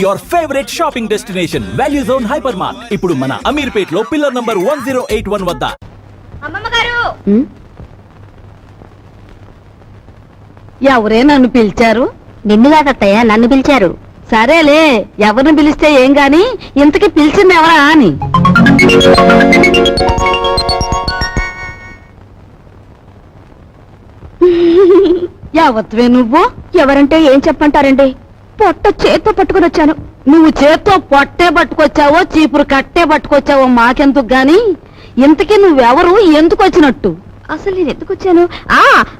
Your favourite shopping destination value zone hyper mart ఇప్పుడు మన అమీర్పేట్ లో పిల్లర్ నంబర్ 1081 వద్ద. అమ్మమ్మ గారు, ఎవరే నన్ను పిలిచారు? నిన్ను కాదత్తయ్య, నన్ను పిలిచారు. సరేలే, ఎవరిని పిలిస్తే ఏం గాని ఇంతకీ పిలిచింది ఎవరా అని. యావత్వే నువ్వు? ఎవరంటే ఏం చెప్పంటారండి? పొట్ట చేత్తో పట్టుకుని వచ్చాను. నువ్వు చేత్తో పొట్టే పట్టుకొచ్చావో చీపురు కట్టే పట్టుకొచ్చావో మాకెందుకు గాని, ఇంతకీ నువ్వెవరు, ఎందుకు వచ్చినట్టు? అసలు నేను ఎందుకు వచ్చాను?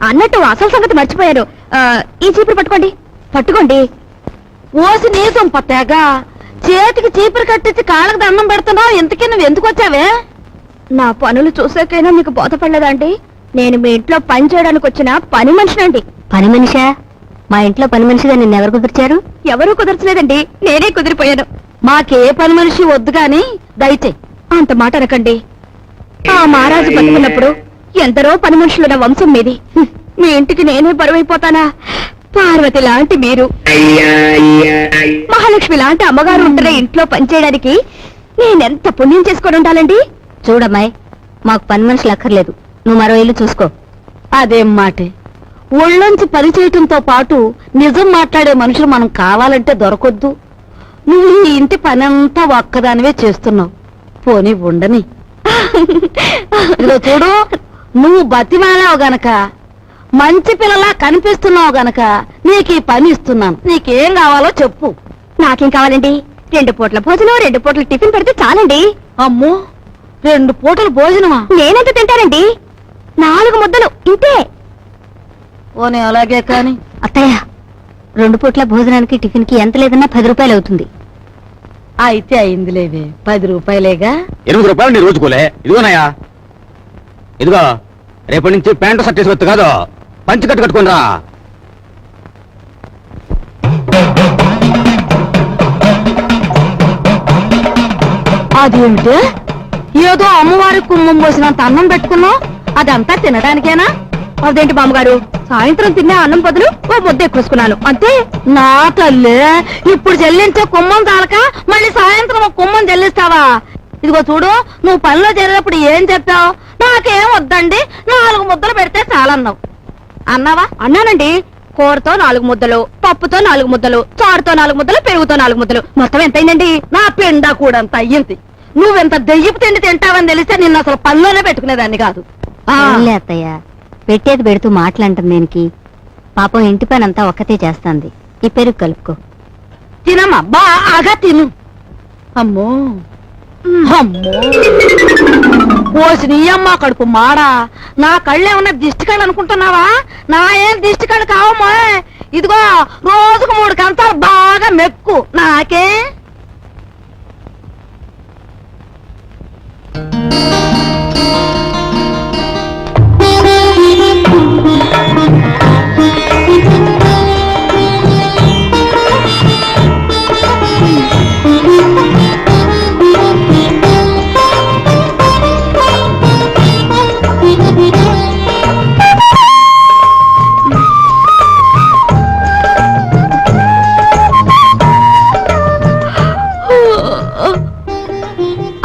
అన్నట్టు అసలు సంగతి మర్చిపోయారు. ఈ చీపురు పట్టుకోండి. పట్టుకోండి. ఓసి నీసం పత్తేగా చేతికి చీపురు కట్టించి కాళ్ళకి దండం పెడుతున్నావు. ఇంతకీ నువ్వు ఎందుకు వచ్చావే? నా పనులు చూసాకైనా మీకు బోధపడలేదా అండి? నేను మీ ఇంట్లో పని చేయడానికి వచ్చిన పని మనిషినండి. పని మనిషా? మా ఇంట్లో పని మనిషిగా నిన్నెవరు కుదిర్చారు? ఎవరూ కుదర్చలేదండి, నేనే కుదిరిపోయాను. మాకే పని మనిషి వద్దు గాని దయచేయి. అంత మాట అనకండి. ఆ మహారాజు బతుకున్నప్పుడు ఎందరో పని మనుషులున్న వంశం మీది. మీ ఇంటికి నేనే బరువైపోతానా? పార్వతి లాంటి మీరు, మహాలక్ష్మి లాంటి అమ్మగారు ఉంటున్న ఇంట్లో పనిచేయడానికి నేనెంత పుణ్యం చేసుకొని ఉండాలండి? చూడమ్మాయి, మాకు పని మనుషులు అక్కర్లేదు. నువ్వు మరో ఇల్లు చూసుకో. అదేం మాటే, ఒళ్ళొంచి పని చేయటంతో పాటు నిజం మాట్లాడే మనుషులు మనం కావాలంటే దొరకొద్దు. నువ్వు ఈ ఇంటి పనంతా ఒక్కదానివే చేస్తున్నావు. పోనీ ఉండని. ఇదిగో చూడు, నువ్వు బతిమాలావు గనక, మంచి పిల్లలా కనిపిస్తున్నావు గనక నీకు ఈ పని ఇస్తున్నాను. నీకేం కావాలో చెప్పు. నాకేం కావాలండి? 2 పూట్ల భోజనం, 2 పూట్ల టిఫిన్ పెడితే చాలండి. అమ్మో, 2 పూటల భోజనమా? నేనెంత తింటానండి? 4 ముద్దలు ఇంతే. ఓనే అలాగే కాని. అత్తయ్య, 2 పూట్ల భోజనానికి టిఫిన్ కి ఎంత లేదన్నా 10 రూపాయలు అవుతుంది. అయితే అయిందిలేవే, 10 రూపాయలేగా. 8 రూపాయలు నీ రోజుకోలే. ఇదిగోనయ్యా, ఇదిగో రేపటి నుంచి ప్యాంటు షర్ట్ వేసుకోవచ్చు కాదు, పంచి కట్టుకుని రా. అదేమిటే, ఏదో అమ్మవారి కుమ్మం పోసినంత అన్నం పెట్టుకున్నావు, అదంతా తినడానికేనా? అదేంటి బామ్మగారు, సాయంత్రం తినే అన్నం బదులు ఓ ముద్ద ఎక్కువేసుకున్నాను అంతే. నా తల్లి, ఇప్పుడు చెల్లించే కుమ్మం తాలక మళ్ళీ సాయంత్రం ఒక కుమ్మం చెల్లిస్తావా? ఇదిగో చూడు, నువ్వు పనిలో చేరేటప్పుడు ఏం చెప్పావు? నాకేం వద్దండి, 4 ముద్దలు పెడితే చాలన్నావు. అన్నావా? అన్నానండి. కూరతో 4 ముద్దలు, పప్పుతో 4 ముద్దలు, చారుతో 4 ముద్దలు, పెరుగుతో 4 ముద్దలు, మొత్తం ఎంతైందండి? నా పిండా కూడా అంత అయ్యింది. నువ్వెంత దెయ్యపు తిండి తింటావని తెలిస్తే నిన్ను అసలు పనిలోనే పెట్టుకునేదాన్ని కాదు. అవునులే అత్తయ్య, పెట్టేది పెడుతూ మాటలంటుంది దేనికి? పాపం ఇంటి పని అంతా ఒక్కతే చేస్తాంది. ఈ పెరుగు కలుపుకో. తినమ్మా, బాగా తిను. అమ్మో అమ్మో, పోసి నీ అమ్మ కడుపు మాడా. నా కళ్ళేమన్నా దిష్టి కళ్ళు అనుకుంటున్నావా? నా ఏం దిష్టి కళ్ళు కావమ్మా. ఇదిగో రోజుకు 3 కంచాలు బాగా మెక్కు. నాకే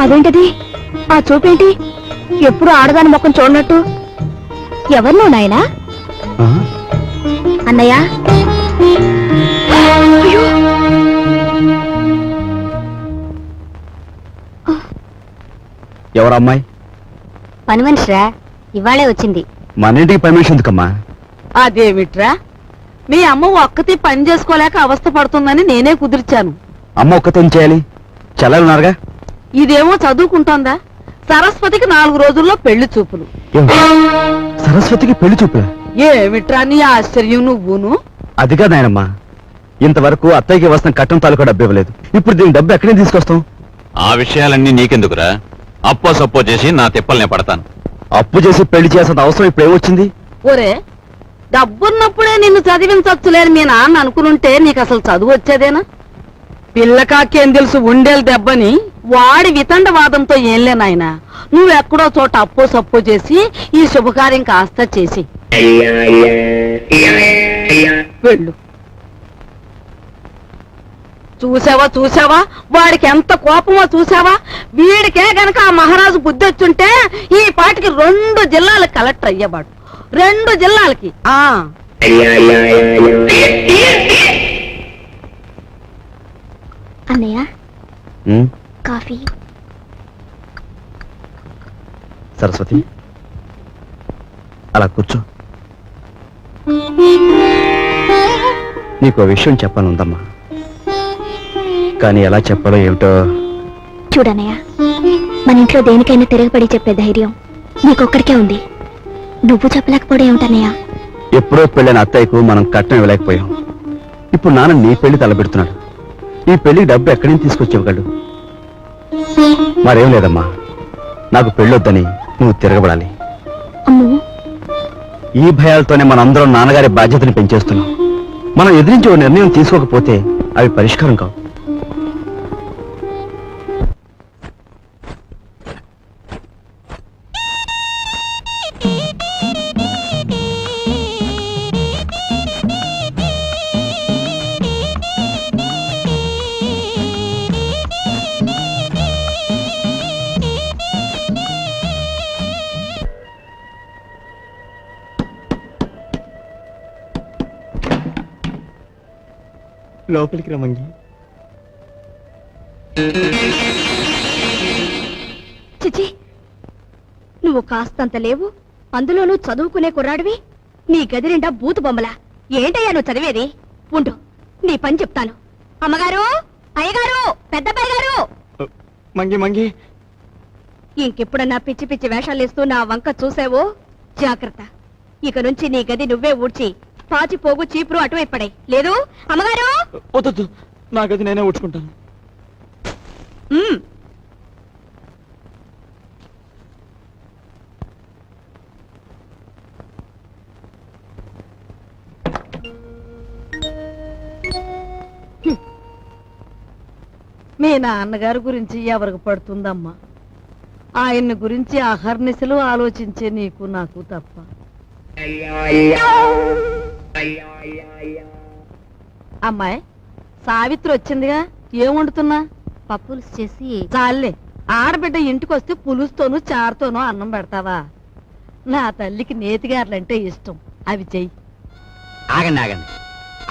అదేంటది? ఆ చూపేంటి? ఎప్పుడు ఆడదాని ముఖం చూడనట్టు. ఎవరు నువ్వు నాయనా? అన్నయ్య. ఎవరమ్మాయి? పని మనిషిరా, ఇవాళే వచ్చింది. మన ఇంటికి పని మనిషి ఎందుకమ్మా? అదేమిట్రా, మీ అమ్మ ఒక్కతి పని చేసుకోలేక అవస్థ పడుతుందని నేనే కుదిర్చాను. అమ్మ ఒక్కతే ఏం చేయాలి? చెల్లెలున్నారుగా. ఇదేమో చదువుకుంటోందా? సరస్వతికి 4 రోజుల్లో పెళ్లి చూపులు. సరస్వతికి పెళ్లి చూపులా? ఏమిట్రా నీ ఆశ్చర్యం నువ్వును? అది కాదు నాయనమ్మా, ఇంతవరకు అత్తయ్యకి వస్తున్న కట్టం తాలూకా డబ్బు ఇవ్వలేదు. ఇప్పుడు దీని డబ్బు ఎక్కడి నుంచి తీసుకొస్తాం? ఆ విషయాలన్నీ నీకెందుకురా? అప్పో సప్పో చేసి నా తిప్పల్నే పడతాను. అప్పు చేసి పెళ్లి చేసేంత అవసరం ఇప్పుడు ఏమొచ్చింది? ఒరే, డబ్బున్నప్పుడే నిన్ను చదివించొచ్చులేని మీ నాన్న అనుకునుంటే నీకు అసలు చదువు వచ్చేదేనా? పిల్లకాకేం తెలుసు ఉండేలు దెబ్బని వాడి వితండవాదంతో ఏంలే నాయనా. నువ్వెక్కడో చోట అప్పో సప్పో చేసి ఈ శుభకార్యం కాస్త చేసి వెళ్ళు. చూసావా చూసావా వాడికి ఎంత కోపమో చూసావా? వీడికే గనక ఆ మహారాజు బుద్ధి వచ్చుంటే ఈ పాటికి 2 జిల్లాలకు కలెక్టర్ అయ్యేవాడు. 2 జిల్లాలకి. అన్నయ్య కాఫీ. సరస్వతి, అలా కూర్చో. నీకు విషయం చెప్పానుందమ్మా, కానీ ఎలా చెప్పాలో ఏమిటో. చూడన్నయ్య, మన ఇంట్లో దేనికైనా తిరగబడి చెప్పే ధైర్యం నీకొక్కడికే ఉంది. నువ్వు చెప్పలేకపోవడం ఏమిటన్నయ్య? ఎప్పుడో పెళ్ళైన అత్తయ్యకు మనం కట్నం ఇవ్వలేకపోయాం. ఇప్పుడు నాన్న నీ పెళ్లి తలపెడుతున్నాడు. ఈ పెళ్లికి డబ్బు ఎక్కడి నుంచి తీసుకొచ్చి ఇవ్వగలడు? మరేం లేదమ్మా, నాకు పెళ్ళొద్దని నువ్వు తిరగబడాలి. అమ్మో, ఈ భయాలతోనే మనందరం నాన్నగారి బాధ్యతను పెంచేస్తున్నాం. మనం ఎదిరించి ఓ నిర్ణయం తీసుకోకపోతే అవి పరిష్కారం కావు. లోపలికి రమంగి. చిచి, నువ్వు కాస్తంత లేవు, అందులోనూ చదువుకునే కుర్రాడివి. నీ గది నిండా బూతు బొమ్మలా. ఏంటయ్యా నువ్వు చదివేది? ఉండు, నీ పని చెప్తాను. అమ్మగారు, అయ్యగారు, పెద్దబ్బాయి గారు. మంగి మంగి, ఇంకెప్పుడన్నా పిచ్చి పిచ్చి వేషాలేస్తూ నా వంక చూసావో జాగ్రత్త. ఇక నుంచి నీ గది నువ్వే ఊడ్చి పాచి పోగు చీపురు అటువైపు పడే. లేదు అమ్మగారు? వద్దు, నా గది నేనే ఊడ్చుకుంటాను. మీ నాన్నగారి గురించి ఎవరికి పడుతుందమ్మా? ఆయన్ని గురించి అహర్నిశలు ఆలోచించే నీకు నాకు తప్ప. అమ్మాయి సావిత్రి వచ్చిందిగా, ఏం వండుతున్నా? పప్పులుసు చేసి చాలే, ఆడబిడ్డ ఇంటికొస్తే పులుస్తోనూ చారుతోనూ అన్నం పెడతావా? నా తల్లికి నేతిగారులంటే ఇష్టం, అవి చెయ్యి. ఆగండి ఆగండి,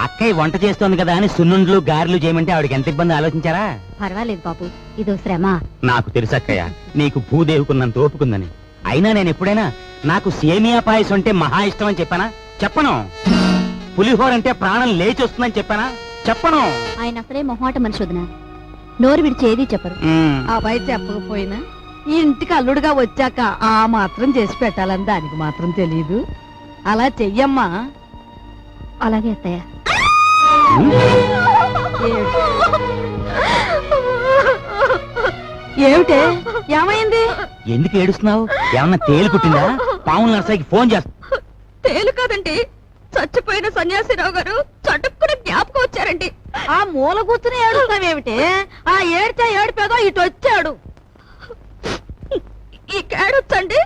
అక్కయ్య వంట చేస్తోంది కదా అని సున్నుండ్లు గారెలు చేయమంటే ఆవిడకి ఎంత ఇబ్బంది ఆలోచించారా? పర్వాలేదు బాబు, ఇదో శ్రమ. నాకు తెలుసు అక్కయ్య, నీకు భూదేవుకున్నంత ఓపుకుందని. అయినా నేను ఎప్పుడైనా నాకు సేమియా పాయసం అంటే మహా ఇష్టం అని చెప్పానా? చెప్పను. పులిహోర అంటే ప్రాణం లేచి వస్తుందని చెప్పానా? చెప్పను. ఆయన అసలే మొహమాట మనిషి వదినా, నోరు విడిచి ఏది చెప్పరు. ఆ అబ్బాయి చెప్పకపోయినా ఈ ఇంటికి అల్లుడుగా వచ్చాక ఆ మాత్రం చేసి పెట్టాలని దానికి మాత్రం తెలీదు. అలా చెయ్యమ్మా. అలాగే అత్తయ్య. ఏమిటే, ఏమైంది? ఎందుకు ఏడుస్తున్నావు? ఏమన్నా తేలు కుట్టిందా? పాముల నర్సయ్యకి ఫోన్ చేస్తా. తేలు కాదండి, చచ్చిపోయిన సన్యాసిరావు గారు చటుక్కున జ్ఞాపకం వచ్చారండి. ఆ మూల కూర్చుని ఏడుస్తావేమిటి? ఆ ఏడితే ఏడిపేదో ఇటు వచ్చాడు. ఈ కేడొచ్చండి.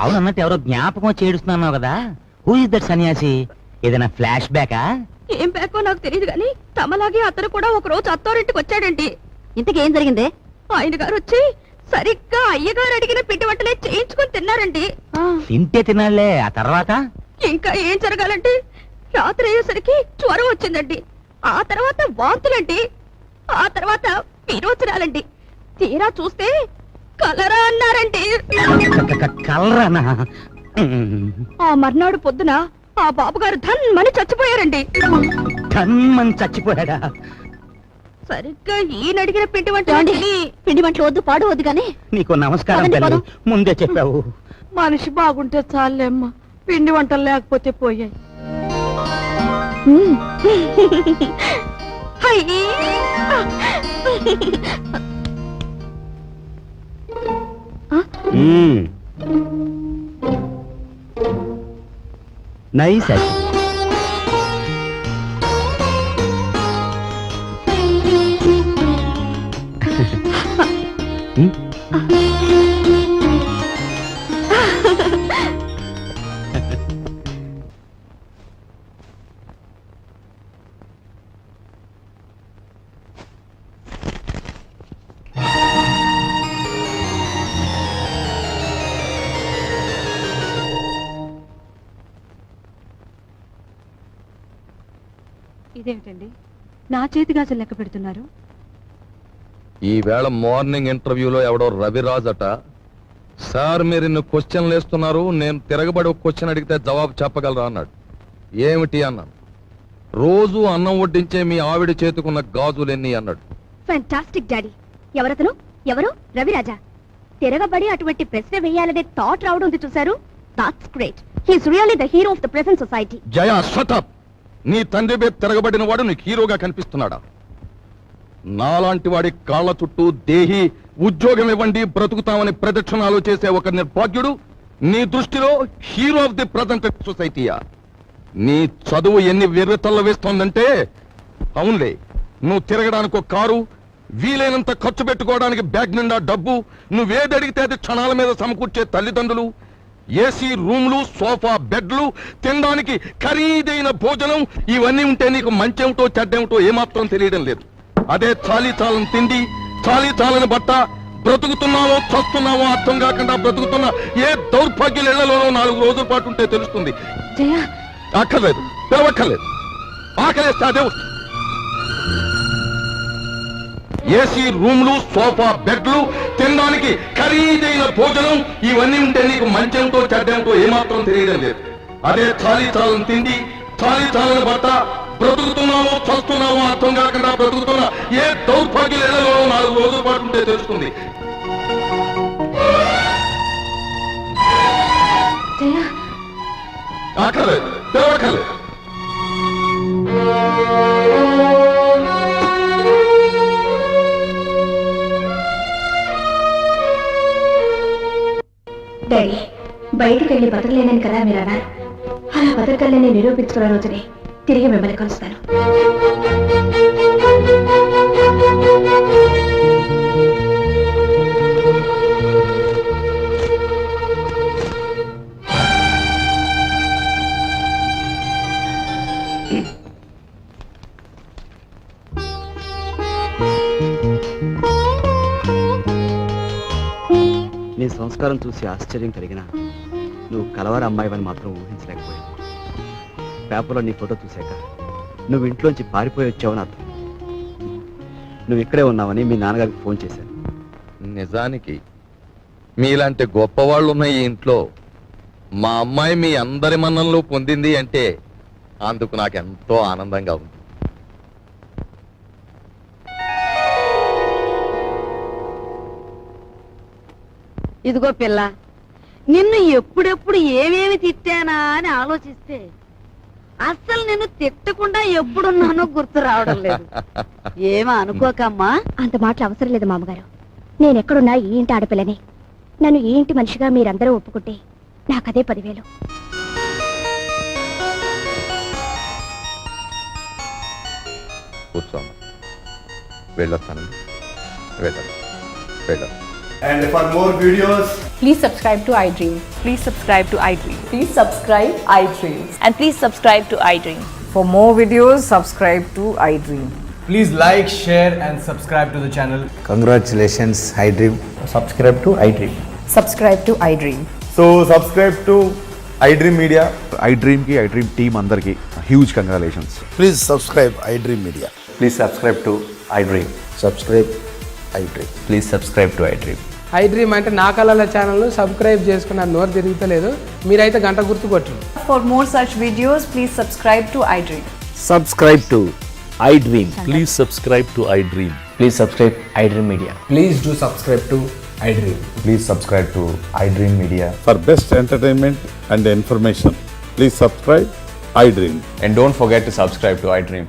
అవునన్నట్టు ఎవరో జ్ఞాపకం వచ్చి ఏడుస్తున్నావు కదా, హూ ఇస్ దట్ సన్యాసి? ఏదైనా ఫ్లాష్ బ్యాకా? ఏం బ్యాకో నాకు తెలియదు గాని తమలాగే అతను కూడా ఒక రోజు అత్తారింటికి వచ్చాడండి. ఇంతకేం జరిగిందే? ఆయన గారు వచ్చి సరిగ్గా అయ్యగారు అడిగిన పిండి వంటలే చేయించుకొని తిన్నారండి. తింటే తినాలే, ఆ తర్వాత? ఇంకా ఏం జరగాలంటే రాత్రి అయ్యేసరికి జ్వరం వచ్చిందండి. ఆ తర్వాత వాంతులండి. ఆ తర్వాత విరోచనాలండి. తీరా చూస్తే కలరా అన్నారండి. కలరానా? ఆ మర్నాడు పొద్దున ఆ బాబుగారు ధన్మని చచ్చిపోయారండి. ధన్మని చచ్చిపోయాడా? సరిగ్గా ఈయన అడిగిన పిండి వంట పిండి వంటలు వద్దు, పాడు వద్దు గానీ. నీకు నమస్కారం పదండి, తల్లి, పదం. ముందే చెప్పావు. మనిషి బాగుంటే చాలేమ్మా, పిండి వంటలు లేకపోతే పోయాయి. నైస్. ఇదేమిటండి నా చేతి గాజులు లెక్క పెడుతున్నారు? ఈవేళ మార్నింగ్ ఇంటర్వ్యూలో ఎవడో రవిరాజ్ అట, సార్ మీరు ఇన్ని క్వశ్చన్లు వేస్తున్నారు, నేను తిరగబడి ఒక క్వశ్చన్ అడిగితే జవాబు చెప్పగలరా అన్నాడు. ఏమిటి అన్నాను. రోజు అన్నం వడ్డించే మీ ఆవిడ చేతుకున్న గాజులు ఎన్ని అన్నాడు. Fantastic daddy. ఎవరతను? ఎవరు? రవిరాజా. తిరగబడి అటువంటి ప్రశ్న వేయాలనే థాట్ రావడం ఉంది చూశారు? That's great. He's really the hero of the present society. Jaya shut up. నీ తండ్రి మీద తిరగబడిన వాడు నీకు హీరోగా కనిపిస్తున్నాడా? నాలాంటి వాడి కాళ్ళ చుట్టూ దేహి ఉద్యోగం ఇవ్వండి బ్రతుకుతామని ప్రదక్షిణాలు చేసే ఒక నిర్భాగ్యుడు నీ దృష్టిలో హీరో ఆఫ్ ది ప్రజెంట్ సొసైటీయా? నీ చదువు ఎన్ని వెర్రెతల్ల వేస్తోందంటే, అవునులే, నువ్వు తిరగడానికి ఒక కారు, వీలైనంత ఖర్చు పెట్టుకోవడానికి బ్యాగ్ నిండా డబ్బు, నువ్వేది అడిగితే అది క్షణాల మీద సమకూర్చే తల్లిదండ్రులు, ఏసీ రూమ్లు, సోఫా బెడ్లు, తినడానికి ఖరీదైన భోజనం, ఇవన్నీ ఉంటే నీకు మంచేమిటో చెడ్డేమిటో ఏమాత్రం తెలియడం లేదు. అదే చాలీ చాలని తిండి, చాలీ చాలని బట్ట, బ్రతుకుతున్నావో చస్తున్నావో అర్థం కాకుండా బ్రతుకుతున్న ఏ దౌర్భాగ్యుల ఇళ్లలోనో 4 రోజుల పాటు ఉంటే తెలుస్తుంది. అక్కర్లేదు, పిలవక్కర్లేదు. ఆకలేస్తే అదే వస్తుంది. ఏసీ రూమ్లు, సోఫా బెడ్లు, తినడానికి ఖరీదైన భోజనం, ఇవన్నీ ఉంటే నీకు మంచేమిటో చెడ్డేమిటో ఏమాత్రం తెలియడం లేదు. అదే చాలీ చాలని తిండి, చాలీ చాలని బట్ట, బ్రతుకుతున్నావో చస్తున్నావో అర్థం కాకుండా బ్రతుకుతున్న ఏ దౌర్భాగ్యుల ఇళ్లలోనో 4 రోజుల పాటు ఉంటే తెలుస్తుంది. అక్కర్లేదు, పిలవక్కర్లేదు. డాడీ, బయటికి వెళ్ళి బతకలేనని కదా మీరు అన్నారు. అలా బతకలేని నిరూపించుకున్న రోజునే తిరిగి మిమ్మల్ని కలుస్తాను. నీ సంస్కారం చూసి ఆశ్చర్యం కలిగినా నువ్వు కలవారి అమ్మాయివని మాత్రం ఊహించలేకపోయావు. పేపర్లో నీ ఫోటో చూశాక నువ్వు ఇంట్లోంచి పారిపోయి వచ్చావని అర్థం. నువ్వు ఇక్కడే ఉన్నావని మీ నాన్నగారికి ఫోన్ చేశాను. నిజానికి మీలాంటి గొప్పవాళ్ళు ఉన్న ఈ ఇంట్లో మా అమ్మాయి మీ అందరి మన్ననలు పొందింది అంటే అందుకు నాకు ఎంతో ఆనందంగా ఉంది. ఇదిగో పిల్ల, నిన్ను ఎప్పుడెప్పుడు ఏమేమి తిట్టానా అని ఆలోచిస్తే అస్సలు నిన్ను తిట్టకుండా ఎప్పుడున్నానో గుర్తు రావడం లేదు. ఏమా అనుకోకమ్మా. అంత మాటలు అవసరం లేదు మామగారు. నేనెక్కడున్నా ఈ ఇంటి ఆడపిల్లని. నన్ను ఈ ఇంటి మనిషిగా మీరందరూ ఒప్పుకుంటే నాకదే 10,000. కూర్చోమ్మా, వెళ్ళొస్తానండి. వెళ్ళాలి. And for more videos, Please subscribe to iDream. Please subscribe to iDream. Please subscribe iDream. And please subscribe to iDream. For more videos, subscribe to iDream. please like, share and subscribe to the channel. Congratulations, iDream. Subscribe to iDream. Subscribe to iDream. So subscribe to iDream Media. iDream ki iDream team andarki huge congratulations. Please subscribe iDream Media. Please subscribe to iDream. Subscribe iDream. Please subscribe to iDream. iDream అంటే నా కళల channel subscribe చేసుకున్న నోరు తిరుగుతలేదు. మీరైతే గంట గుర్తు కొట్టండి. For more such videos, please subscribe to iDream. Subscribe to iDream. Please subscribe to iDream. Please subscribe iDream Media. Please do subscribe to iDream. Please subscribe to iDream Media. For best entertainment and information, please subscribe iDream. And don't forget to subscribe to iDream.